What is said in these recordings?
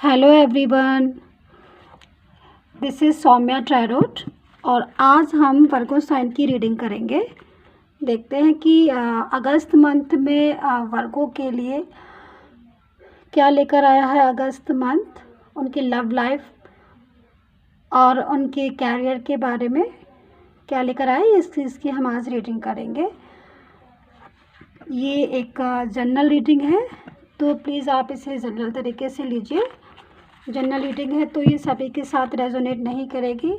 Hello everyone, this is Saumya tarot और आज हम वर्गो साइन की रीडिंग करेंगे। देखते हैं कि अगस्त मंथ में वर्गो के लिए क्या लेकर आया है अगस्त मंथ, उनकी लव लाइफ और उनके कैरियर के बारे में क्या लेकर आए, इस चीज़ की हम आज रीडिंग करेंगे। ये एक जनरल रीडिंग है, तो प्लीज़ आप इसे जनरल तरीके से लीजिए। जनरल रीडिंग है तो ये सभी के साथ रेजोनेट नहीं करेगी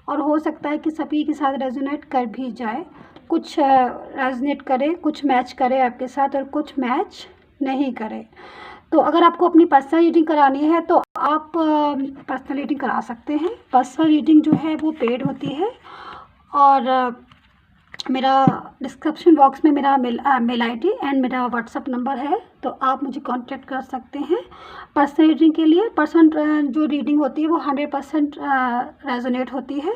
और हो सकता है कि सभी के साथ रेजोनेट कर भी जाए। कुछ रेजोनेट करे, कुछ मैच करे आपके साथ और कुछ मैच नहीं करे। तो अगर आपको अपनी पर्सनल रीडिंग करानी है तो आप पर्सनल रीडिंग करा सकते हैं। पर्सनल रीडिंग जो है वो पेड होती है और मेरा डिस्क्रिप्शन बॉक्स में मेरा मेल आईडी एंड मेरा व्हाट्सअप नंबर है, तो आप मुझे कांटेक्ट कर सकते हैं पर्सनल रीडिंग के लिए। जो रीडिंग होती है वो 100% रेजोनेट होती है।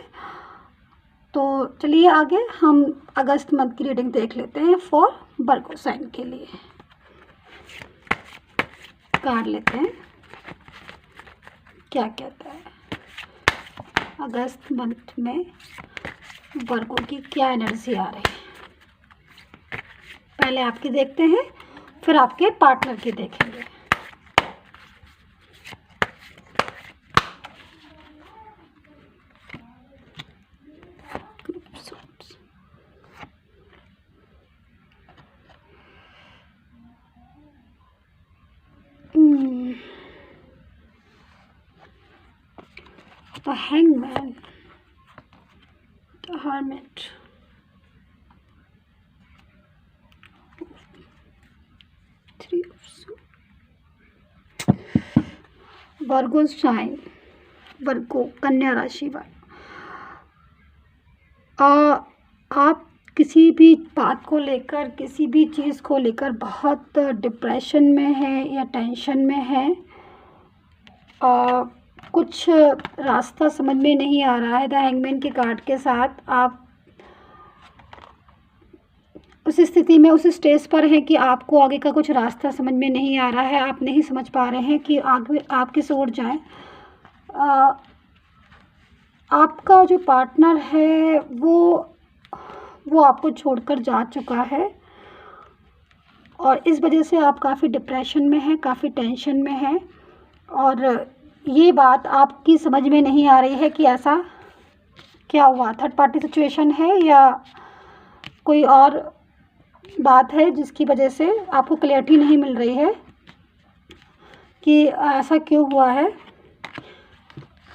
तो चलिए आगे हम अगस्त मंथ की रीडिंग देख लेते हैं फॉर वर्गो साइन के लिए। कार्ड लेते हैं, क्या कहता है अगस्त मंथ में वर्गो की क्या एनर्जी आ रही है। पहले आपकी देखते हैं, फिर आपके पार्टनर की देखेंगे। The Hangman, the Hermit, Three of Swords, Virgo sign, Virgo कन्या राशि वाले। आप किसी भी बात को लेकर, किसी भी चीज़ को लेकर बहुत डिप्रेशन में है या टेंशन में है। कुछ रास्ता समझ में नहीं आ रहा है। द हैंगमैन के कार्ड के साथ आप उस स्थिति में, उस स्टेज पर हैं कि आपको आगे का कुछ रास्ता समझ में नहीं आ रहा है। आप नहीं समझ पा रहे हैं कि आगे आप किस ओर जाएं। आपका जो पार्टनर है वो आपको छोड़कर जा चुका है और इस वजह से आप काफ़ी डिप्रेशन में हैं, काफ़ी टेंशन में हैं और ये बात आपकी समझ में नहीं आ रही है कि ऐसा क्या हुआ। थर्ड पार्टी सिचुएशन है या कोई और बात है जिसकी वजह से आपको क्लैरिटी नहीं मिल रही है कि ऐसा क्यों हुआ है।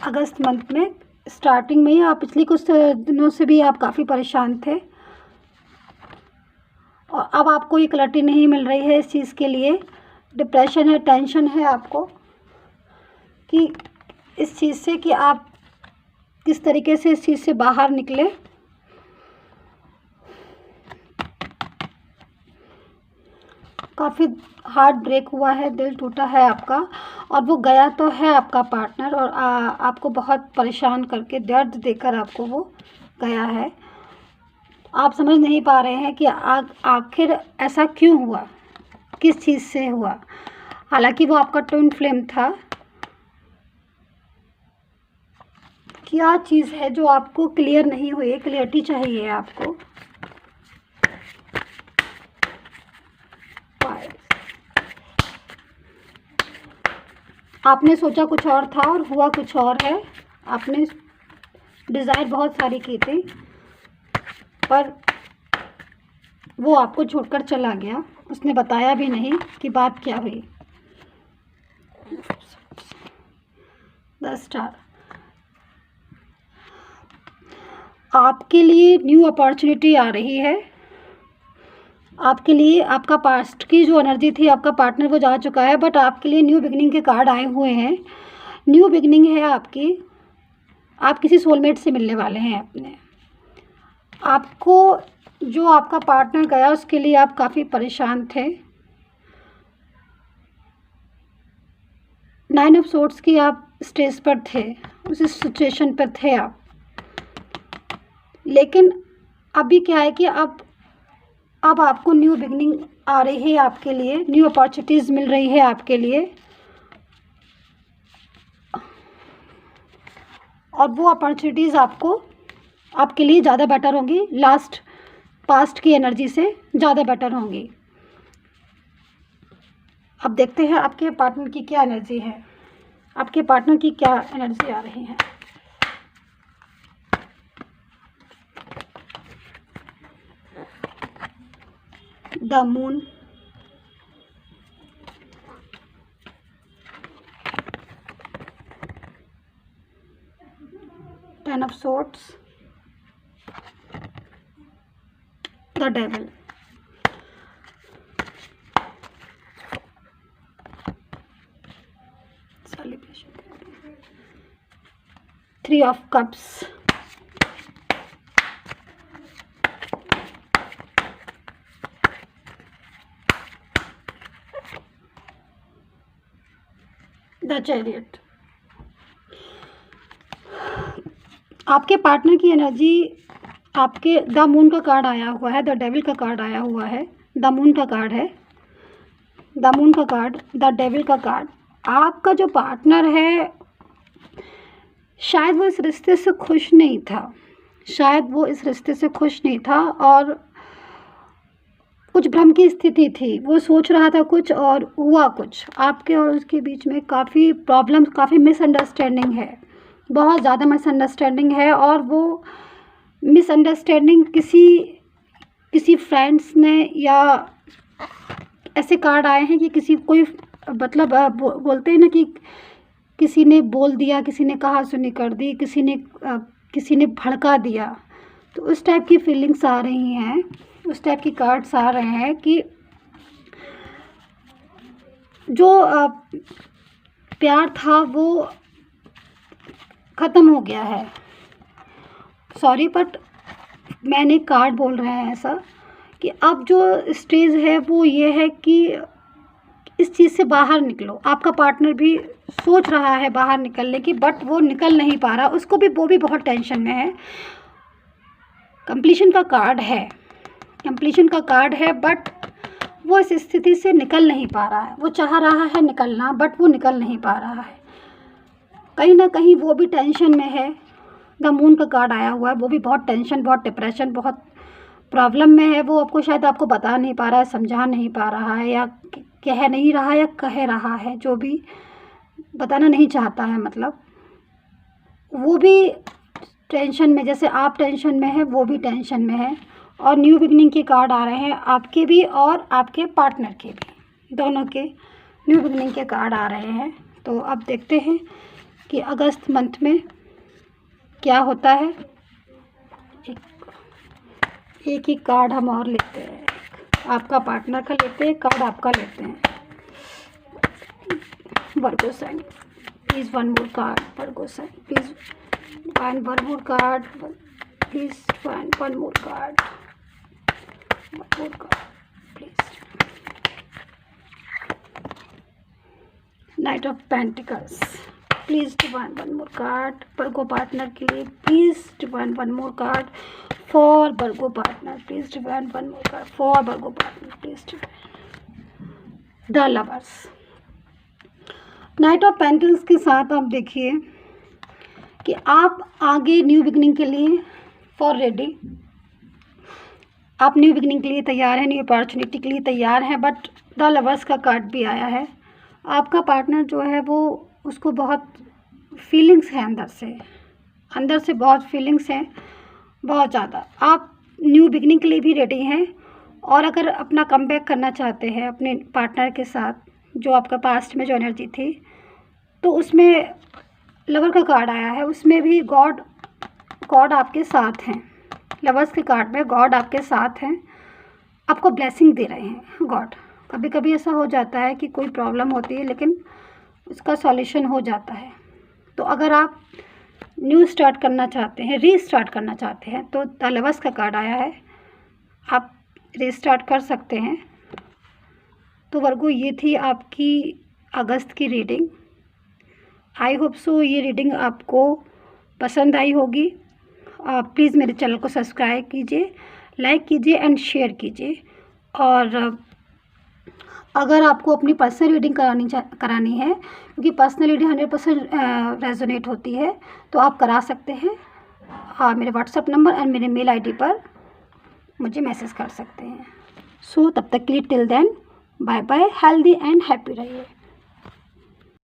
अगस्त मंथ में स्टार्टिंग में ही आप पिछले कुछ दिनों से भी आप काफ़ी परेशान थे और अब आपको ये क्लैरिटी नहीं मिल रही है इस चीज़ के लिए। डिप्रेशन है, टेंशन है आपको कि इस चीज़ से कि आप किस तरीके से इस चीज़ से बाहर निकले। काफ़ी हार्ट ब्रेक हुआ है, दिल टूटा है आपका और वो गया तो है आपका पार्टनर और आपको बहुत परेशान करके, दर्द देकर आपको वो गया है। आप समझ नहीं पा रहे हैं कि आखिर ऐसा क्यों हुआ, किस चीज़ से हुआ। हालांकि वो आपका ट्विन फ्लेम था। क्या चीज़ है जो आपको क्लियर नहीं हुई, क्लियरिटी चाहिए आपको। आपने सोचा कुछ और था और हुआ कुछ और है। आपने डिज़ायर बहुत सारी की थी पर वो आपको छोड़कर चला गया। उसने बताया भी नहीं कि बात क्या हुई। द स्टार, आपके लिए न्यू अपॉर्चुनिटी आ रही है। आपके लिए आपका पास्ट की जो एनर्जी थी, आपका पार्टनर वो जा चुका है बट आपके लिए न्यू बिगनिंग के कार्ड आए हुए हैं। न्यू बिगनिंग है आपकी। आप किसी सोलमेट से मिलने वाले हैं अपने। आपको जो आपका पार्टनर गया उसके लिए आप काफ़ी परेशान थे। 9 ऑफ सोर्ड्स की आप स्टेज पर थे, उस सिचुएशन पर थे आप। लेकिन अभी क्या है कि अब आपको न्यू बिगनिंग आ रही है आपके लिए, न्यू अपॉर्चुनिटीज़ मिल रही है आपके लिए। और वो अपॉर्चुनिटीज़ आपके लिए ज़्यादा बेटर होंगी, पास्ट की एनर्जी से ज़्यादा बेटर होंगी। अब देखते हैं आपके पार्टनर की क्या एनर्जी है, आपके पार्टनर की क्या एनर्जी आ रही है। The moon, ten of swords, the devil, three of cups, the chariot. आपके पार्टनर की एनर्जी, आपके द मून का कार्ड आया हुआ है, द डेविल का कार्ड आया हुआ है, द मून का कार्ड है, द मून का कार्ड, द डेविल का कार्ड। आपका जो पार्टनर है शायद वो इस रिश्ते से खुश नहीं था, शायद वो इस रिश्ते से खुश नहीं था और कुछ भ्रम की स्थिति थी। वो सोच रहा था कुछ और हुआ कुछ। आपके और उसके बीच में काफ़ी प्रॉब्लम्स, काफ़ी मिसअंडरस्टैंडिंग है, बहुत ज़्यादा मिसअंडरस्टैंडिंग है। और वो मिसअंडरस्टैंडिंग किसी फ्रेंड्स ने, या ऐसे कार्ड आए हैं कि कोई मतलब बोलते हैं ना कि किसी ने बोल दिया, किसी ने कहा सुनी कर दी, किसी ने भड़का दिया। तो उस टाइप की फीलिंग्स आ रही हैं, उस टाइप की कार्ड्स आ रहे हैं कि जो प्यार था वो ख़त्म हो गया है। सॉरी बट मैंने कार्ड बोल रहे हैं ऐसा कि अब जो स्टेज है वो ये है कि इस चीज़ से बाहर निकलो। आपका पार्टनर भी सोच रहा है बाहर निकलने की, बट वो निकल नहीं पा रहा, वो भी बहुत टेंशन में है। कंप्लीशन का कार्ड है, कंप्लीशन का कार्ड है, बट वो इस स्थिति से निकल नहीं पा रहा है। वो चाह रहा है निकलना, बट वो निकल नहीं पा रहा है। कहीं ना कहीं वो भी टेंशन में है। द मून का कार्ड आया हुआ है, वो भी बहुत टेंशन, बहुत डिप्रेशन, बहुत प्रॉब्लम में है। वो आपको बता नहीं पा रहा है, समझा नहीं पा रहा है, या कह नहीं रहा या कह रहा है, जो भी बताना नहीं चाहता है। मतलब वो भी टेंशन में, जैसे आप टेंशन में है वो भी टेंशन में है। और न्यू बिगनिंग के कार्ड आ रहे हैं, आपके भी और आपके पार्टनर के भी, दोनों के न्यू बिगनिंग के कार्ड आ रहे हैं। तो अब देखते हैं कि अगस्त मंथ में क्या होता है। एक ही कार्ड हम और लेते हैं, आपका पार्टनर का लेते हैं कार्ड, आपका लेते हैं। Virgo sign, please one more card. Virgo sign, please one more card, please one more card, please. Knight of pentacles, please divine one more card Virgo partner के लिए। Please divine one more card for Virgo partner. Please divine one more card for Virgo partner. Please divine the lovers. Knight of pentacles के साथ आप देखिए कि आप आगे new beginning के लिए फॉर रेडी, आप न्यू बिगनिंग के लिए तैयार हैं, न्यू अपॉर्चुनिटी के लिए तैयार हैं। बट द लवर्स का कार्ड भी आया है। आपका पार्टनर जो है वो, उसको बहुत फीलिंग्स हैं अंदर से बहुत फीलिंग्स हैं, बहुत ज़्यादा। आप न्यू बिगनिंग के लिए भी रेडी हैं, और अगर अपना कमबैक करना चाहते हैं अपने पार्टनर के साथ, जो आपका पास्ट में जो एनर्जी थी, तो उसमें लवर का कार्ड आया है, उसमें भी गॉड आपके साथ हैं। लवर्स के कार्ड में गॉड आपके साथ हैं, आपको ब्लेसिंग दे रहे हैं गॉड। कभी कभी ऐसा हो जाता है कि कोई प्रॉब्लम होती है लेकिन उसका सॉल्यूशन हो जाता है। तो अगर आप न्यू स्टार्ट करना चाहते हैं, रीस्टार्ट करना चाहते हैं, तो द लवर्स का कार्ड आया है, आप रीस्टार्ट कर सकते हैं। तो वर्गो, ये थी आपकी अगस्त की रीडिंग। आई होप सो ये रीडिंग आपको पसंद आई होगी। प्लीज़ मेरे चैनल को सब्सक्राइब कीजिए, लाइक कीजिए एंड शेयर कीजिए। और अगर आपको अपनी पर्सनल रीडिंग करानी है, क्योंकि पर्सनल रीडिंग 100% रेजोनेट होती है, तो आप करा सकते हैं। हाँ, मेरे व्हाट्सएप नंबर और मेरे मेल आईडी पर मुझे मैसेज कर सकते हैं। सो तब तक के लिए till then bye bye, healthy and happy रहिए।